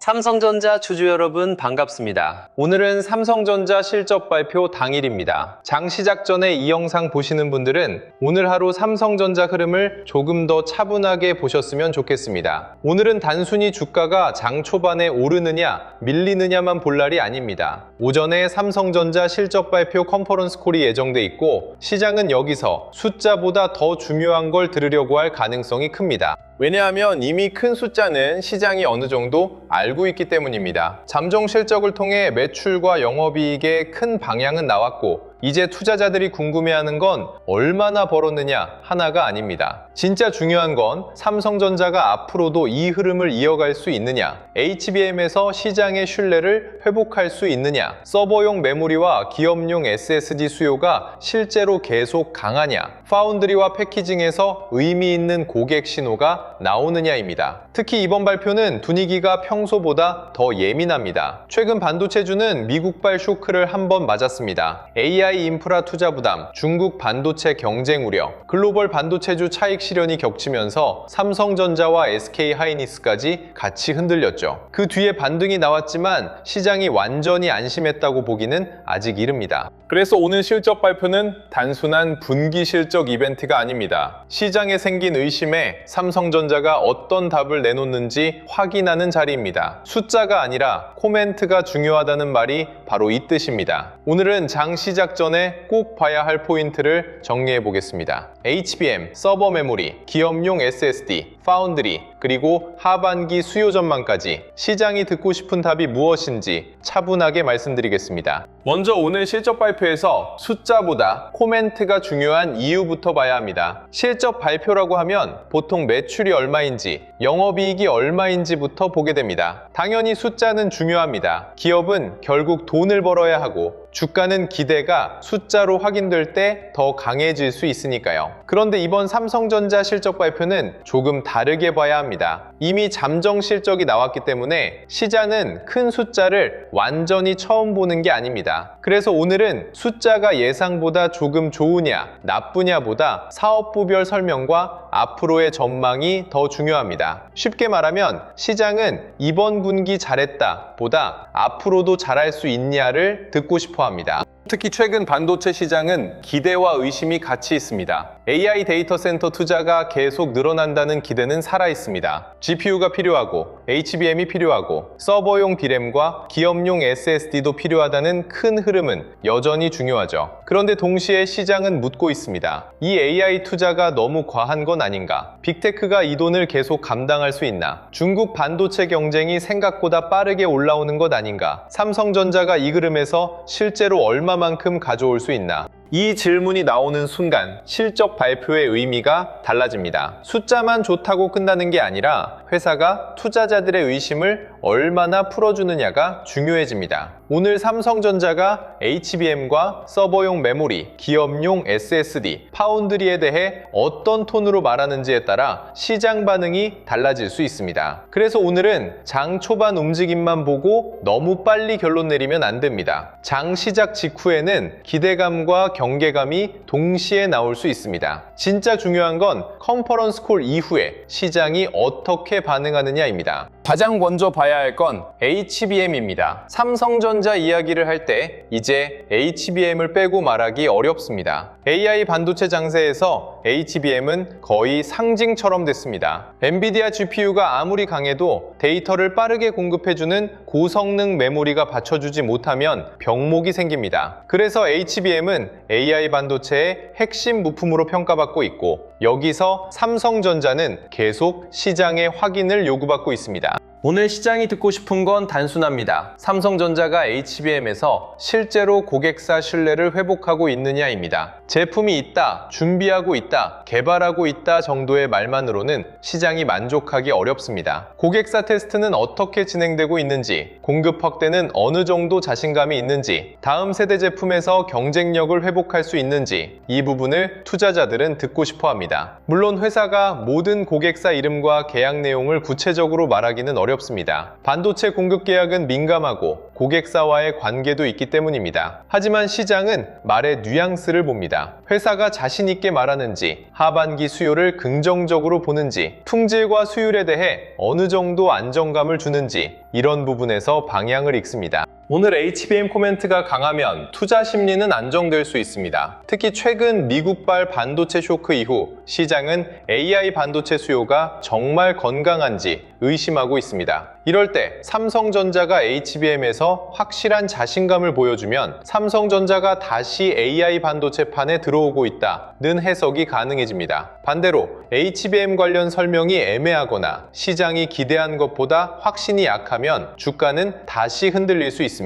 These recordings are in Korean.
삼성전자 주주 여러분 반갑습니다. 오늘은 삼성전자 실적 발표 당일입니다. 장 시작 전에 이 영상 보시는 분들은 오늘 하루 삼성전자 흐름을 조금 더 차분하게 보셨으면 좋겠습니다. 오늘은 단순히 주가가 장 초반에 오르느냐 밀리느냐만 볼 날이 아닙니다. 오전에 삼성전자 실적 발표 컨퍼런스 콜이 예정돼 있고 시장은 여기서 숫자보다 더 중요한 걸 들으려고 할 가능성이 큽니다. 왜냐하면 이미 큰 숫자는 시장이 어느 정도 알고 있기 때문입니다. 잠정 실적을 통해 매출과 영업이익의 큰 방향은 나왔고 이제 투자자들이 궁금해하는 건 얼마나 벌었느냐 하나가 아닙니다. 진짜 중요한 건 삼성전자가 앞으로도 이 흐름을 이어갈 수 있느냐, HBM에서 시장의 신뢰를 회복할 수 있느냐, 서버용 메모리와 기업용 SSD 수요가 실제로 계속 강하냐, 파운드리와 패키징에서 의미 있는 고객 신호가 나오느냐입니다. 특히 이번 발표는 분위기가 평소보다 더 예민합니다. 최근 반도체주는 미국발 쇼크를 한번 맞았습니다. AI 인프라 투자 부담, 중국 반도체 경쟁 우려, 글로벌 반도체주 차익 실현이 겹치면서 삼성전자와 SK하이닉스까지 같이 흔들렸죠. 그 뒤에 반등이 나왔지만 시장이 완전히 안심했다고 보기는 아직 이릅니다. 그래서 오늘 실적 발표는 단순한 분기 실적 이벤트가 아닙니다. 시장에 생긴 의심에 삼성전자가 어떤 답을 내놓는지 확인하는 자리입니다. 숫자가 아니라 코멘트가 중요하다는 말이 바로 이 뜻입니다. 오늘은 장 시작 전에 꼭 봐야 할 포인트를 정리해 보겠습니다. HBM, 서버 메모리, 기업용 SSD, 파운드리, 그리고 하반기 수요 전망까지 시장이 듣고 싶은 답이 무엇인지 차분하게 말씀드리겠습니다. 먼저 오늘 실적 발표에서 숫자보다 코멘트가 중요한 이유부터 봐야 합니다. 실적 발표라고 하면 보통 매출이 얼마인지, 영업이익이 얼마인지부터 보게 됩니다. 당연히 숫자는 중요합니다. 기업은 결국 돈을 벌어야 하고 주가는 기대가 숫자로 확인될 때 더 강해질 수 있으니까요. 그런데 이번 삼성전자 실적 발표는 조금 다르게 봐야 합니다. 이미 잠정 실적이 나왔기 때문에 시장은 큰 숫자를 완전히 처음 보는 게 아닙니다. 그래서 오늘은 숫자가 예상보다 조금 좋으냐 나쁘냐보다 사업부별 설명과 앞으로의 전망이 더 중요합니다. 쉽게 말하면 시장은 이번 분기 잘했다 보다 앞으로도 잘할 수 있냐를 듣고 싶어 합니다. 특히 최근 반도체 시장은 기대와 의심이 같이 있습니다. AI 데이터 센터 투자가 계속 늘어난다는 기대는 살아있습니다. GPU가 필요하고 HBM이 필요하고 서버용 D램과 기업용 SSD도 필요하다는 큰 흐름은 여전히 중요하죠. 그런데 동시에 시장은 묻고 있습니다. 이 AI 투자가 너무 과한 건 아닌가? 빅테크가 이 돈을 계속 감당할 수 있나? 중국 반도체 경쟁이 생각보다 빠르게 올라오는 것 아닌가? 삼성전자가 이 흐름에서 실제로 얼마만큼 가져올 수 있나? 이 질문이 나오는 순간 실적 발표의 의미가 달라집니다. 숫자만 좋다고 끝나는 게 아니라 회사가 투자자들의 의심을 얼마나 풀어주느냐가 중요해집니다. 오늘 삼성전자가 HBM과 서버용 메모리, 기업용 SSD, 파운드리에 대해 어떤 톤으로 말하는지에 따라 시장 반응이 달라질 수 있습니다. 그래서 오늘은 장 초반 움직임만 보고 너무 빨리 결론 내리면 안 됩니다. 장 시작 직후에는 기대감과 경계감이 동시에 나올 수 있습니다. 진짜 중요한 건 컨퍼런스 콜 이후에 시장이 어떻게 반응하느냐입니다. 가장 먼저 봐야 할 건 HBM입니다. 삼성전자 이야기를 할 때 이제 HBM을 빼고 말하기 어렵습니다. AI 반도체 장세에서 HBM은 거의 상징처럼 됐습니다. 엔비디아 GPU가 아무리 강해도 데이터를 빠르게 공급해주는 고성능 메모리가 받쳐주지 못하면 병목이 생깁니다. 그래서 HBM은 AI 반도체의 핵심 부품으로 평가받고 있고 여기서 삼성전자는 계속 시장의 확인을 요구받고 있습니다. 오늘 시장이 듣고 싶은 건 단순합니다. 삼성전자가 HBM에서 실제로 고객사 신뢰를 회복하고 있느냐입니다. 제품이 있다, 준비하고 있다, 개발하고 있다 정도의 말만으로는 시장이 만족하기 어렵습니다. 고객사 테스트는 어떻게 진행되고 있는지, 공급 확대는 어느 정도 자신감이 있는지, 다음 세대 제품에서 경쟁력을 회복할 수 있는지 이 부분을 투자자들은 듣고 싶어 합니다. 물론 회사가 모든 고객사 이름과 계약 내용을 구체적으로 말하기는 어렵습니다. 반도체 공급 계약은 민감하고 고객사와의 관계도 있기 때문입니다. 하지만 시장은 말의 뉘앙스를 봅니다. 회사가 자신 있게 말하는지, 하반기 수요를 긍정적으로 보는지, 품질과 수율에 대해 어느 정도 안정감을 주는지 이런 부분에서 방향을 읽습니다. 오늘 HBM 코멘트가 강하면 투자 심리는 안정될 수 있습니다. 특히 최근 미국발 반도체 쇼크 이후 시장은 AI 반도체 수요가 정말 건강한지 의심하고 있습니다. 이럴 때 삼성전자가 HBM에서 확실한 자신감을 보여주면 삼성전자가 다시 AI 반도체판에 들어오고 있다는 해석이 가능해집니다. 반대로 HBM 관련 설명이 애매하거나 시장이 기대한 것보다 확신이 약하면 주가는 다시 흔들릴 수 있습니다.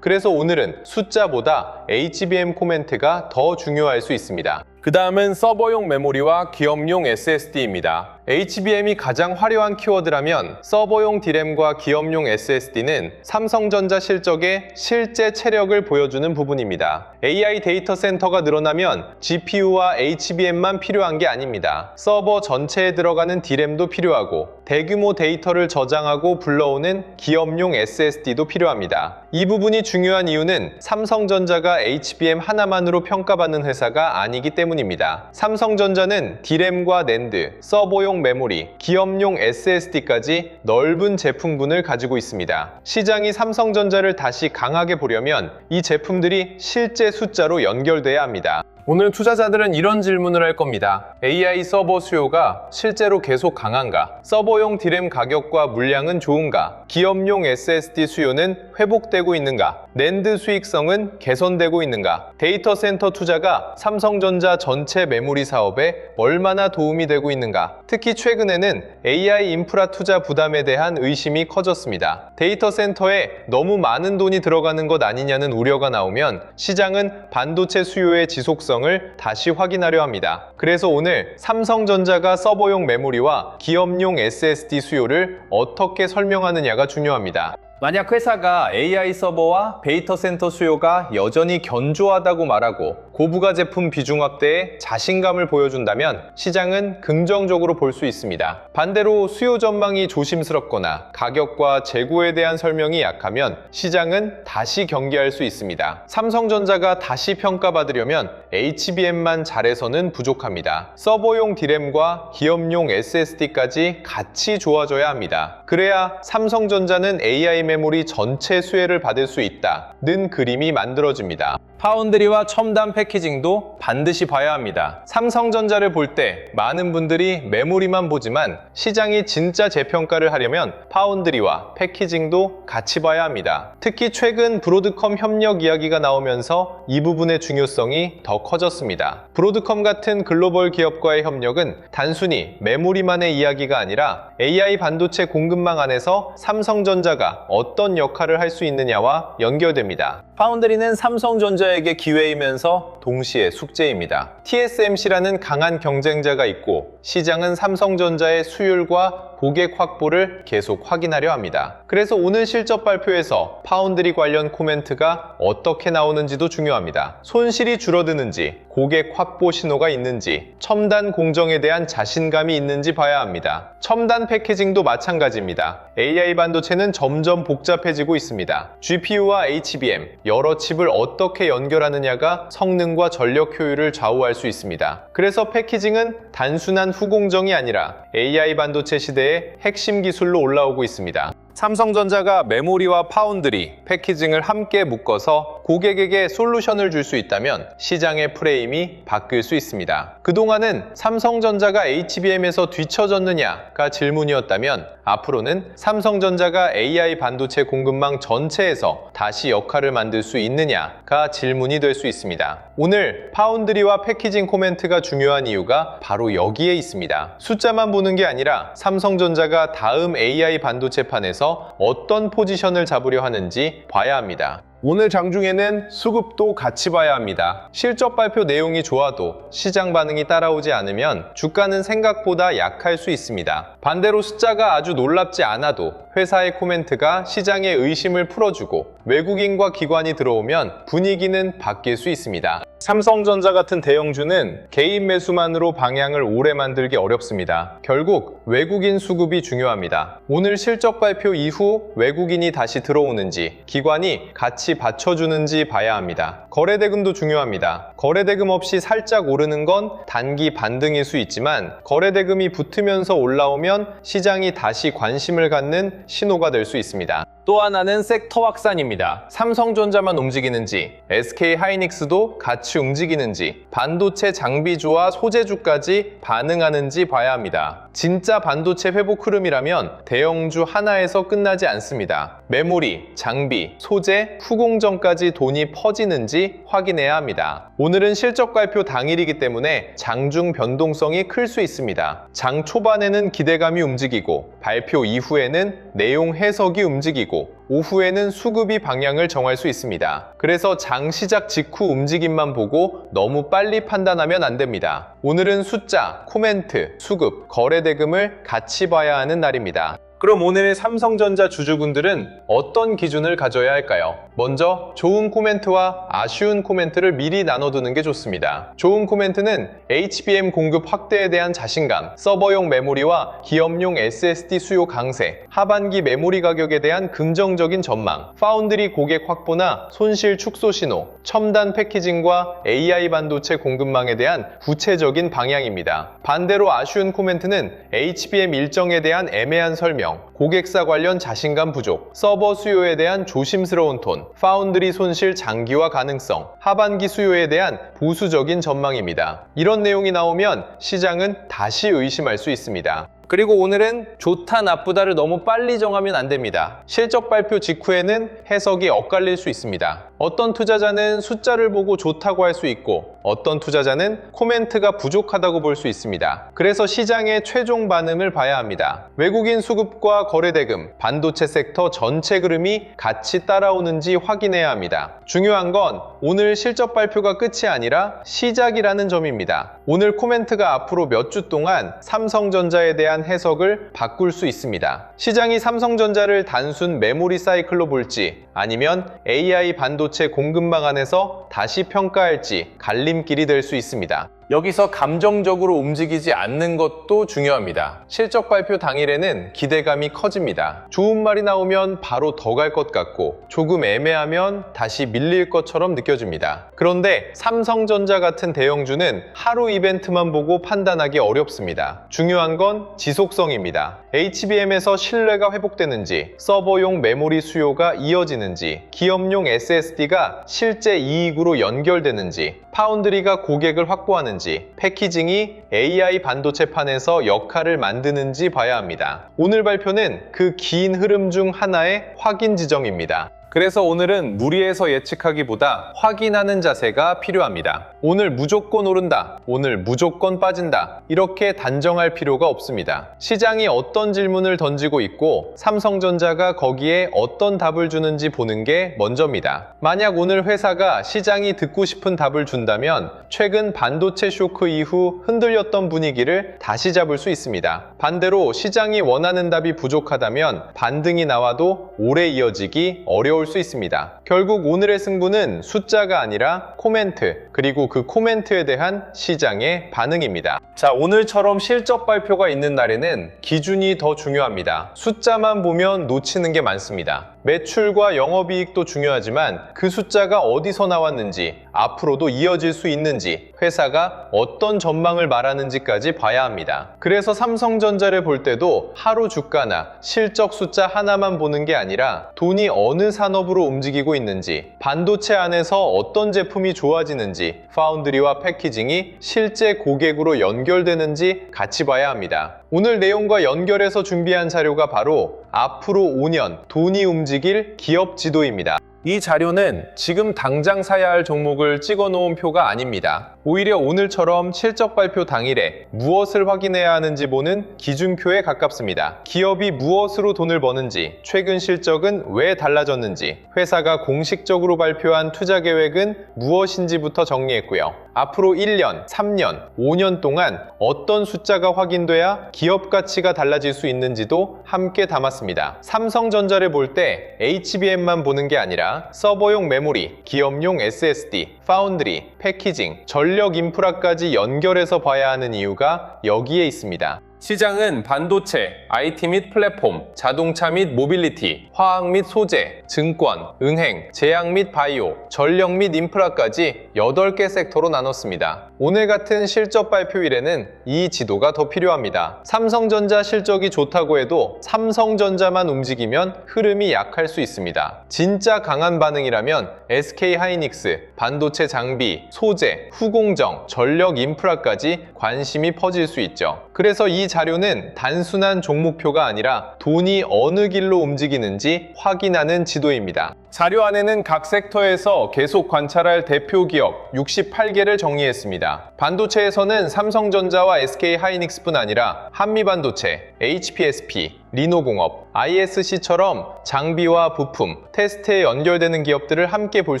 그래서 오늘은 숫자보다 HBM 코멘트가 더 중요할 수 있습니다. 그 다음은 서버용 메모리와 기업용 SSD입니다. HBM이 가장 화려한 키워드라면 서버용 D램과 기업용 SSD는 삼성전자 실적의 실제 체력을 보여주는 부분입니다. AI 데이터 센터가 늘어나면 GPU와 HBM만 필요한 게 아닙니다. 서버 전체에 들어가는 D램도 필요하고 대규모 데이터를 저장하고 불러오는 기업용 SSD도 필요합니다. 이 부분이 중요한 이유는 삼성전자가 HBM 하나만으로 평가받는 회사가 아니기 때문입니다. 삼성전자는 D램과 낸드, 서버용 메모리, 기업용 SSD까지 넓은 제품군을 가지고 있습니다. 시장이 삼성전자를 다시 강하게 보려면 이 제품들이 실제 숫자로 연결돼야 합니다. 오늘 투자자들은 이런 질문을 할 겁니다. AI 서버 수요가 실제로 계속 강한가? 서버용 D램 가격과 물량은 좋은가? 기업용 SSD 수요는 회복되고 있는가? 낸드 수익성은 개선되고 있는가? 데이터 센터 투자가 삼성전자 전체 메모리 사업에 얼마나 도움이 되고 있는가? 특히 최근에는 AI 인프라 투자 부담에 대한 의심이 커졌습니다. 데이터 센터에 너무 많은 돈이 들어가는 것 아니냐는 우려가 나오면 시장은 반도체 수요의 지속성을 다시 확인하려 합니다. 그래서 오늘 삼성전자가 서버용 메모리와 기업용 SSD 수요를 어떻게 설명하느냐가 중요합니다. 만약 회사가 AI 서버와 데이터 센터 수요가 여전히 견조하다고 말하고 고부가 제품 비중 확대에 자신감을 보여준다면 시장은 긍정적으로 볼 수 있습니다. 반대로 수요 전망이 조심스럽거나 가격과 재고에 대한 설명이 약하면 시장은 다시 경계할 수 있습니다. 삼성전자가 다시 평가받으려면 HBM만 잘해서는 부족합니다. 서버용 D램과 기업용 SSD까지 같이 좋아져야 합니다. 그래야 삼성전자는 AI 메모리 전체 수혜를 받을 수 있다는 그림이 만들어집니다. 파운드리와 첨단 패키징도 반드시 봐야 합니다. 삼성전자를 볼 때 많은 분들이 메모리만 보지만 시장이 진짜 재평가를 하려면 파운드리와 패키징도 같이 봐야 합니다. 특히 최근 브로드컴 협력 이야기가 나오면서 이 부분의 중요성이 더 커졌습니다. 브로드컴 같은 글로벌 기업과의 협력은 단순히 메모리만의 이야기가 아니라 AI 반도체 공급망 안에서 삼성전자가 어떤 역할을 할 수 있느냐와 연결됩니다. 파운드리는 삼성전자에게 기회이면서 동시에 숙제입니다. TSMC라는 강한 경쟁자가 있고 시장은 삼성전자의 수율과 고객 확보를 계속 확인하려 합니다. 그래서 오늘 실적 발표에서 파운드리 관련 코멘트가 어떻게 나오는지도 중요합니다. 손실이 줄어드는지, 고객 확보 신호가 있는지, 첨단 공정에 대한 자신감이 있는지 봐야 합니다. 첨단 패키징도 마찬가지입니다. AI 반도체는 점점 복잡해지고 있습니다. GPU와 HBM, 여러 칩을 어떻게 연결하느냐가 성능과 전력 효율을 좌우할 수 있습니다. 그래서 패키징은 단순한 후공정이 아니라 AI 반도체 시대의 핵심 기술로 올라오고 있습니다. 삼성전자가 메모리와 파운드리, 패키징을 함께 묶어서 고객에게 솔루션을 줄 수 있다면 시장의 프레임이 바뀔 수 있습니다. 그동안은 삼성전자가 HBM에서 뒤처졌느냐가 질문이었다면 앞으로는 삼성전자가 AI 반도체 공급망 전체에서 다시 역할을 만들 수 있느냐가 질문이 될 수 있습니다. 오늘 파운드리와 패키징 코멘트가 중요한 이유가 바로 여기에 있습니다. 숫자만 보는 게 아니라 삼성전자가 다음 AI 반도체판에서 어떤 포지션을 잡으려 하는지 봐야 합니다. 오늘 장중에는 수급도 같이 봐야 합니다. 실적 발표 내용이 좋아도 시장 반응이 따라오지 않으면 주가는 생각보다 약할 수 있습니다. 반대로 숫자가 아주 놀랍지 않아도 회사의 코멘트가 시장의 의심을 풀어주고 외국인과 기관이 들어오면 분위기는 바뀔 수 있습니다. 삼성전자 같은 대형주는 개인 매수만으로 방향을 오래 만들기 어렵습니다. 결국 외국인 수급이 중요합니다. 오늘 실적 발표 이후 외국인이 다시 들어오는지, 기관이 같이 받쳐주는지 봐야 합니다. 거래대금도 중요합니다. 거래대금 없이 살짝 오르는 건 단기 반등일 수 있지만 거래대금이 붙으면서 올라오면 시장이 다시 관심을 갖는 신호가 될 수 있습니다. 또 하나는 섹터 확산입니다. 삼성전자만 움직이는지, SK하이닉스도 같이 움직이는지, 반도체 장비주와 소재주까지 반응하는지 봐야 합니다. 진짜 반도체 회복 흐름이라면 대형주 하나에서 끝나지 않습니다. 메모리, 장비, 소재, 후공정까지 돈이 퍼지는지 확인해야 합니다. 오늘은 실적 발표 당일이기 때문에 장중 변동성이 클 수 있습니다. 장 초반에는 기대감이 움직이고 발표 이후에는 내용 해석이 움직이고 오후에는 수급이 방향을 정할 수 있습니다. 그래서 장 시작 직후 움직임만 보고 너무 빨리 판단하면 안 됩니다. 오늘은 숫자, 코멘트, 수급, 거래대금을 같이 봐야 하는 날입니다. 그럼 오늘의 삼성전자 주주분들은 어떤 기준을 가져야 할까요? 먼저 좋은 코멘트와 아쉬운 코멘트를 미리 나눠두는 게 좋습니다. 좋은 코멘트는 HBM 공급 확대에 대한 자신감, 서버용 메모리와 기업용 SSD 수요 강세, 하반기 메모리 가격에 대한 긍정적인 전망, 파운드리 고객 확보나 손실 축소 신호, 첨단 패키징과 AI 반도체 공급망에 대한 구체적인 방향입니다. 반대로 아쉬운 코멘트는 HBM 일정에 대한 애매한 설명, 고객사 관련 자신감 부족, 서버 수요에 대한 조심스러운 톤, 파운드리 손실 장기화 가능성, 하반기 수요에 대한 보수적인 전망입니다. 이런 내용이 나오면 시장은 다시 의심할 수 있습니다. 그리고 오늘은 좋다 나쁘다를 너무 빨리 정하면 안 됩니다. 실적 발표 직후에는 해석이 엇갈릴 수 있습니다. 어떤 투자자는 숫자를 보고 좋다고 할 수 있고 어떤 투자자는 코멘트가 부족하다고 볼 수 있습니다. 그래서 시장의 최종 반응을 봐야 합니다. 외국인 수급과 거래대금, 반도체 섹터 전체 흐름이 같이 따라오는지 확인해야 합니다. 중요한 건 오늘 실적 발표가 끝이 아니라 시작이라는 점입니다. 오늘 코멘트가 앞으로 몇 주 동안 삼성전자에 대한 해석을 바꿀 수 있습니다. 시장이 삼성전자를 단순 메모리 사이클로 볼지 아니면 AI 반도체 공급망 안에서 다시 평가할지 갈림길이 될 수 있습니다. 여기서 감정적으로 움직이지 않는 것도 중요합니다. 실적 발표 당일에는 기대감이 커집니다. 좋은 말이 나오면 바로 더 갈 것 같고 조금 애매하면 다시 밀릴 것처럼 느껴집니다. 그런데 삼성전자 같은 대형주는 하루 이벤트만 보고 판단하기 어렵습니다. 중요한 건 지속성입니다. HBM에서 신뢰가 회복되는지, 서버용 메모리 수요가 이어지는지, 기업용 SSD가 실제 이익으로 연결되는지, 파운드리가 고객을 확보하는지, 패키징이 AI 반도체판에서 역할을 만드는지 봐야 합니다. 오늘 발표는 그 긴 흐름 중 하나의 확인 지점입니다. 그래서 오늘은 무리해서 예측하기보다 확인하는 자세가 필요합니다. 오늘 무조건 오른다, 오늘 무조건 빠진다, 이렇게 단정할 필요가 없습니다. 시장이 어떤 질문을 던지고 있고 삼성전자가 거기에 어떤 답을 주는지 보는 게 먼저입니다. 만약 오늘 회사가 시장이 듣고 싶은 답을 준다면 최근 반도체 쇼크 이후 흔들렸던 분위기를 다시 잡을 수 있습니다. 반대로 시장이 원하는 답이 부족하다면 반등이 나와도 오래 이어지기 어려울 수 있습니다. 결국 오늘의 승부는 숫자가 아니라 코멘트, 그리고 그 코멘트에 대한 시장의 반응입니다. 자, 오늘처럼 실적 발표가 있는 날에는 기준이 더 중요합니다. 숫자만 보면 놓치는 게 많습니다. 매출과 영업이익도 중요하지만 그 숫자가 어디서 나왔는지, 앞으로도 이어질 수 있는지, 회사가 어떤 전망을 말하는지까지 봐야 합니다. 그래서 삼성전자를 볼 때도 하루 주가나 실적 숫자 하나만 보는 게 아니라 돈이 어느 산업으로 움직이고 있는지, 반도체 안에서 어떤 제품이 좋아지는지, 파운드리와 패키징이 실제 고객으로 연결되는지 같이 봐야 합니다. 오늘 내용과 연결해서 준비한 자료가 바로 앞으로 5년 돈이 움직일 기업 지도입니다. 이 자료는 지금 당장 사야 할 종목을 찍어 놓은 표가 아닙니다. 오히려 오늘처럼 실적 발표 당일에 무엇을 확인해야 하는지 보는 기준표에 가깝습니다. 기업이 무엇으로 돈을 버는지, 최근 실적은 왜 달라졌는지, 회사가 공식적으로 발표한 투자 계획은 무엇인지부터 정리했고요. 앞으로 1년, 3년, 5년 동안 어떤 숫자가 확인돼야 기업 가치가 달라질 수 있는지도 함께 담았습니다. 삼성전자를 볼 때 HBM만 보는 게 아니라 서버용 메모리, 기업용 SSD, 파운드리, 패키징, 전력 인프라까지 연결해서 봐야 하는 이유가 여기에 있습니다. 시장은 반도체, IT 및 플랫폼, 자동차 및 모빌리티, 화학 및 소재, 증권, 은행, 제약 및 바이오, 전력 및 인프라까지 8개 섹터로 나눴습니다. 오늘 같은 실적 발표일에는 이 지도가 더 필요합니다. 삼성전자 실적이 좋다고 해도 삼성전자만 움직이면 흐름이 약할 수 있습니다. 진짜 강한 반응이라면 SK하이닉스, 반도체 장비, 소재, 후공정, 전력 인프라까지 관심이 퍼질 수 있죠. 그래서 이 자료는 단순한 종목표가 아니라 돈이 어느 길로 움직이는지 확인하는 지도입니다. 자료 안에는 각 섹터에서 계속 관찰할 대표 기업 68개를 정리했습니다. 반도체에서는 삼성전자와 SK하이닉스뿐 아니라 한미반도체, HPSP, 리노공업, ISC처럼 장비와 부품, 테스트에 연결되는 기업들을 함께 볼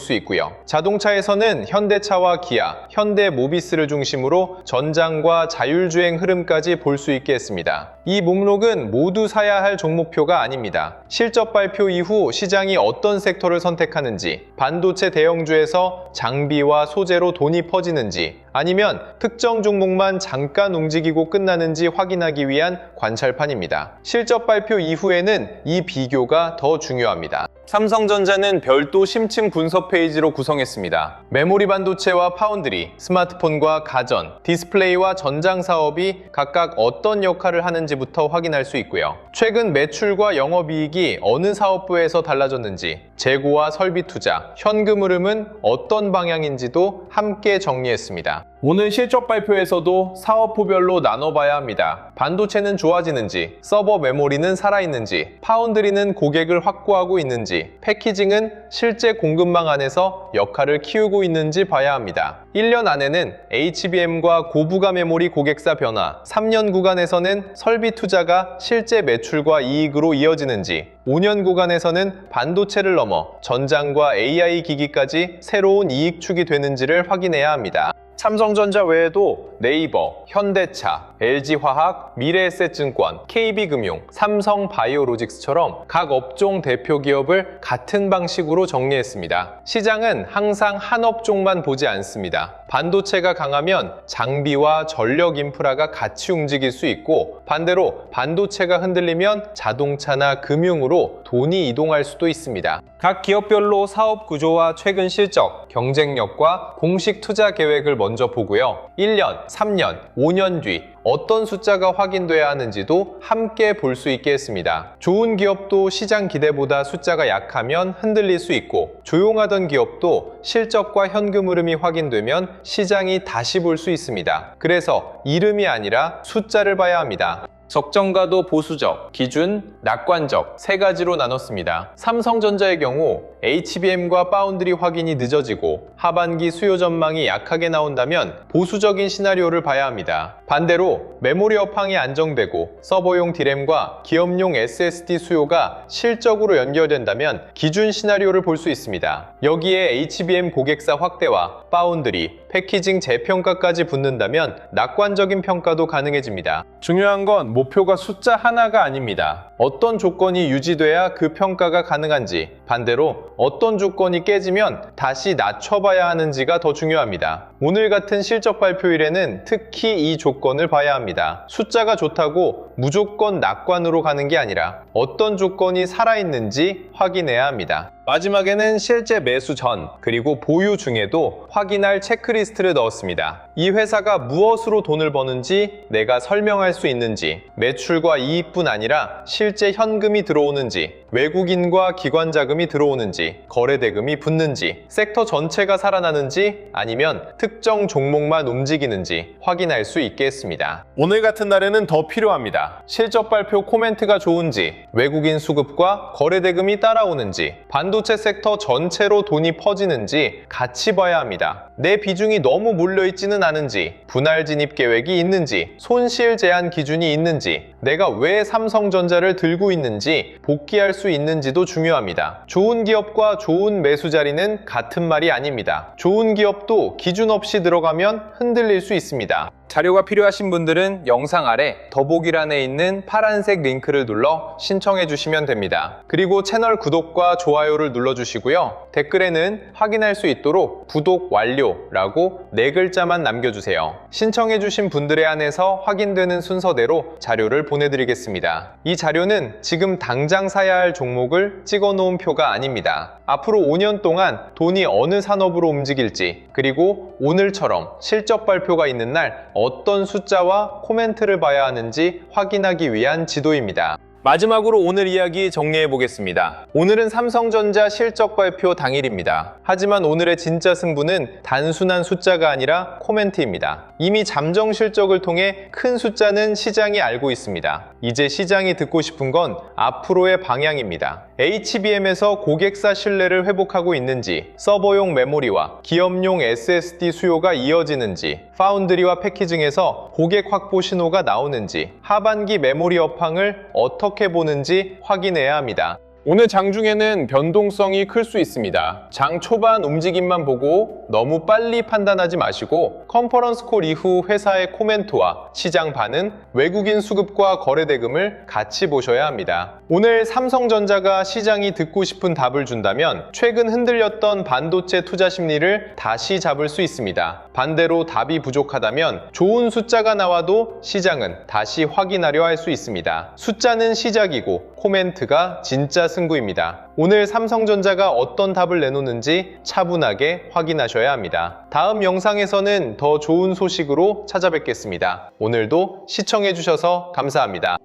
수 있고요. 자동차에서는 현대차와 기아, 현대모비스를 중심으로 전장과 자율주행 흐름까지 볼 수 있게 했습니다. 이 목록은 모두 사야 할 종목표가 아닙니다. 실적 발표 이후 시장이 어떤 섹터를 선택하는지, 반도체 대형주에서 장비와 소재로 돈이 퍼지는지, 아니면 특정 종목만 잠깐 움직이고 끝나는지 확인하기 위한 관찰판입니다. 실적 발표 이후에는 이 비교가 더 중요합니다. 삼성전자는 별도 심층 분석 페이지로 구성했습니다. 메모리 반도체와 파운드리, 스마트폰과 가전, 디스플레이와 전장 사업이 각각 어떤 역할을 하는지부터 확인할 수 있고요. 최근 매출과 영업이익이 어느 사업부에서 달라졌는지, 재고와 설비 투자, 현금 흐름은 어떤 방향인지도 함께 정리했습니다. 오늘 실적 발표에서도 사업부별로 나눠봐야 합니다. 반도체는 좋아지는지, 서버 메모리는 살아있는지, 파운드리는 고객을 확보하고 있는지, 패키징은 실제 공급망 안에서 역할을 키우고 있는지 봐야 합니다. 1년 안에는 HBM과 고부가 메모리 고객사 변화, 3년 구간에서는 설비 투자가 실제 매출과 이익으로 이어지는지, 5년 구간에서는 반도체를 넘어 전장과 AI 기기까지 새로운 이익축이 되는지를 확인해야 합니다. 삼성전자 외에도 네이버, 현대차, LG화학, 미래에셋증권, KB금융, 삼성바이오로직스처럼 각 업종 대표 기업을 같은 방식으로 정리했습니다. 시장은 항상 한 업종만 보지 않습니다. 반도체가 강하면 장비와 전력 인프라가 같이 움직일 수 있고, 반대로 반도체가 흔들리면 자동차나 금융으로 돈이 이동할 수도 있습니다. 각 기업별로 사업 구조와 최근 실적, 경쟁력과 공식 투자 계획을 먼저 보고요. 1년, 3년, 5년 뒤 어떤 숫자가 확인돼야 하는지도 함께 볼 수 있게 했습니다. 좋은 기업도 시장 기대보다 숫자가 약하면 흔들릴 수 있고, 조용하던 기업도 실적과 현금 흐름이 확인되면 시장이 다시 볼 수 있습니다. 그래서 이름이 아니라 숫자를 봐야 합니다. 적정가도 보수적, 기준, 낙관적 세 가지로 나눴습니다. 삼성전자의 경우 HBM과 파운드리 확인이 늦어지고 하반기 수요 전망이 약하게 나온다면 보수적인 시나리오를 봐야 합니다. 반대로 메모리 업황이 안정되고 서버용 D램과 기업용 SSD 수요가 실적으로 연결된다면 기준 시나리오를 볼 수 있습니다. 여기에 HBM 고객사 확대와 파운드리, 패키징 재평가까지 붙는다면 낙관적인 평가도 가능해집니다. 중요한 건 목표가 숫자 하나가 아닙니다. 어떤 조건이 유지돼야 그 평가가 가능한지, 반대로 어떤 조건이 깨지면 다시 낮춰봐야 하는지가 더 중요합니다. 오늘 같은 실적 발표일에는 특히 이 조건을 봐야 합니다. 숫자가 좋다고 무조건 낙관으로 가는 게 아니라 어떤 조건이 살아있는지 확인해야 합니다. 마지막에는 실제 매수 전 그리고 보유 중에도 확인할 체크리스트를 넣었습니다. 이 회사가 무엇으로 돈을 버는지 내가 설명할 수 있는지, 매출과 이익뿐 아니라 실제 현금이 들어오는지, 외국인과 기관 자금이 들어오는지, 거래 대금이 붙는지, 섹터 전체가 살아나는지 아니면 특정 종목만 움직이는지 확인할 수 있게 했습니다. 오늘 같은 날에는 더 필요합니다. 실적 발표 코멘트가 좋은지, 외국인 수급과 거래 대금이 따라오는지, 반도체 섹터 전체로 돈이 퍼지는지 같이 봐야 합니다. 내 비중이 너무 몰려있지는 않은지, 분할 진입 계획이 있는지, 손실 제한 기준이 있는지, 내가 왜 삼성전자를 들고 있는지 복귀할 수 있는지도 중요합니다. 좋은 기업과 좋은 매수 자리는 같은 말이 아닙니다. 좋은 기업도 기준 없이 들어가면 흔들릴 수 있습니다. 자료가 필요하신 분들은 영상 아래 더보기란에 있는 파란색 링크를 눌러 신청해 주시면 됩니다. 그리고 채널 구독과 좋아요를 눌러주시고요. 댓글에는 확인할 수 있도록 구독 완료라고 4글자만 남겨주세요. 신청해 주신 분들에 한해서 확인되는 순서대로 자료를 보내드리겠습니다. 이 자료는 지금 당장 사야 할 종목을 찍어 놓은 표가 아닙니다. 앞으로 5년 동안 돈이 어느 산업으로 움직일지, 그리고 오늘처럼 실적 발표가 있는 날 어떤 숫자와 코멘트를 봐야 하는지 확인하기 위한 지도입니다. 마지막으로 오늘 이야기 정리해 보겠습니다. 오늘은 삼성전자 실적 발표 당일입니다. 하지만 오늘의 진짜 승부는 단순한 숫자가 아니라 코멘트입니다. 이미 잠정 실적을 통해 큰 숫자는 시장이 알고 있습니다. 이제 시장이 듣고 싶은 건 앞으로의 방향입니다. HBM에서 고객사 신뢰를 회복하고 있는지, 서버용 메모리와 기업용 SSD 수요가 이어지는지, 파운드리와 패키징에서 고객 확보 신호가 나오는지, 하반기 메모리 업황을 어떻게 보는지 확인해야 합니다. 오늘 장중에는 변동성이 클 수 있습니다. 장 초반 움직임만 보고 너무 빨리 판단하지 마시고 컨퍼런스 콜 이후 회사의 코멘트와 시장 반응, 외국인 수급과 거래 대금을 같이 보셔야 합니다. 오늘 삼성전자가 시장이 듣고 싶은 답을 준다면 최근 흔들렸던 반도체 투자 심리를 다시 잡을 수 있습니다. 반대로 답이 부족하다면 좋은 숫자가 나와도 시장은 다시 확인하려 할 수 있습니다. 숫자는 시작이고 코멘트가 진짜 승부입니다. 오늘 삼성전자가 어떤 답을 내놓는지 차분하게 확인하셔야 합니다. 다음 영상에서는 더 좋은 소식으로 찾아뵙겠습니다. 오늘도 시청해주셔서 감사합니다.